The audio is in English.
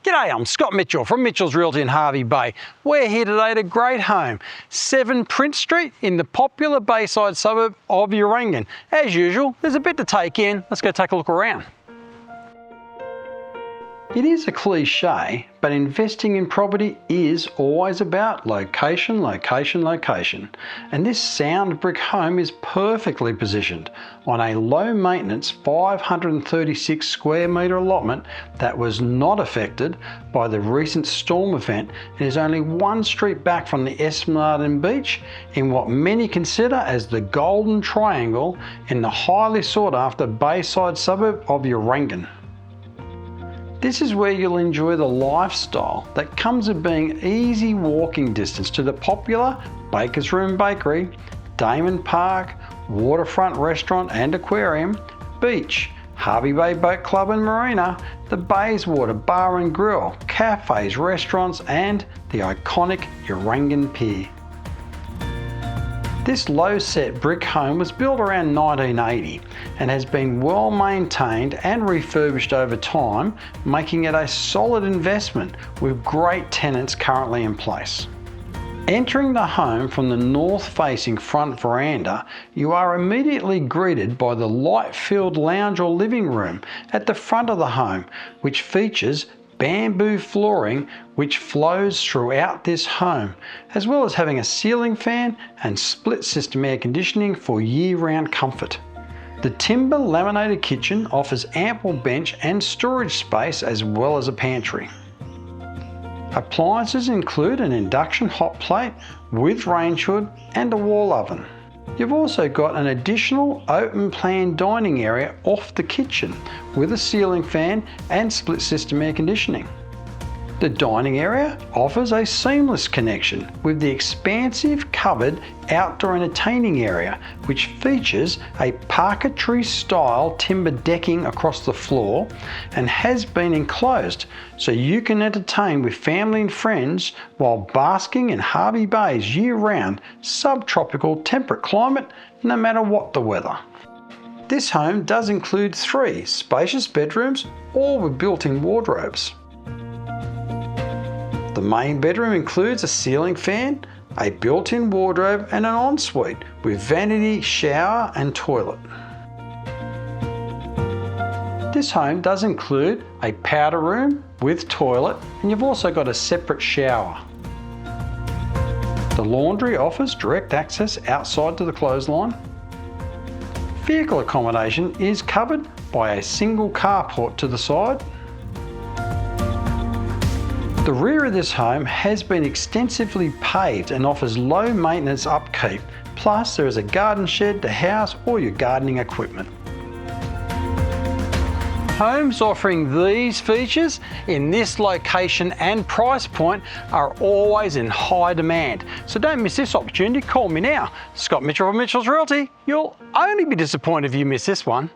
G'day, I'm Scott Mitchell from Mitchell's Realty in Hervey Bay. We're here today at a great home, 7 Prince Street in the popular Bayside suburb of Urangan. As usual, there's a bit to take in. Let's go take a look around. It is a cliche, but investing in property is always about location, location, location. And this sound brick home is perfectly positioned on a low maintenance 536 square metre allotment that was not affected by the recent storm event and is only 1 street back from the Esplanade and Beach in what many consider as the Golden Triangle in the highly sought after Bayside suburb of Urangan. This is where you'll enjoy the lifestyle that comes of being easy walking distance to the popular Baker's Room Bakery, Damon Park, waterfront restaurant and aquarium, beach, Hervey Bay Boat Club and Marina, the Bayswater Bar and Grill, cafes, restaurants and the iconic Urangan Pier. This low-set brick home was built around 1980 and has been well maintained and refurbished over time, making it a solid investment with great tenants currently in place. Entering the home from the north-facing front veranda, you are immediately greeted by the light-filled lounge or living room at the front of the home, which features bamboo flooring which flows throughout this home, as well as having a ceiling fan and split system air conditioning for year-round comfort. The timber laminated kitchen offers ample bench and storage space as well as a pantry. Appliances include an induction hot plate with range hood and a wall oven. You've also got an additional open plan dining area off the kitchen with a ceiling fan and split system air conditioning. The dining area offers a seamless connection with the expansive covered outdoor entertaining area, which features a parquetry style timber decking across the floor and has been enclosed so you can entertain with family and friends while basking in Hervey Bay's year-round subtropical temperate climate no matter what the weather. This home does include 3 spacious bedrooms, all with built-in wardrobes. The main bedroom includes a ceiling fan, a built-in wardrobe and an ensuite with vanity, shower and toilet. This home does include a powder room with toilet and you've also got a separate shower. The laundry offers direct access outside to the clothesline. Vehicle accommodation is covered by a single carport to the side. The rear of this home has been extensively paved and offers low maintenance upkeep, plus there is a garden shed to house all your gardening equipment. Homes offering these features in this location and price point are always in high demand, so don't miss this opportunity. Call me now. Scott Mitchell from Mitchell's Realty. You'll only be disappointed if you miss this one.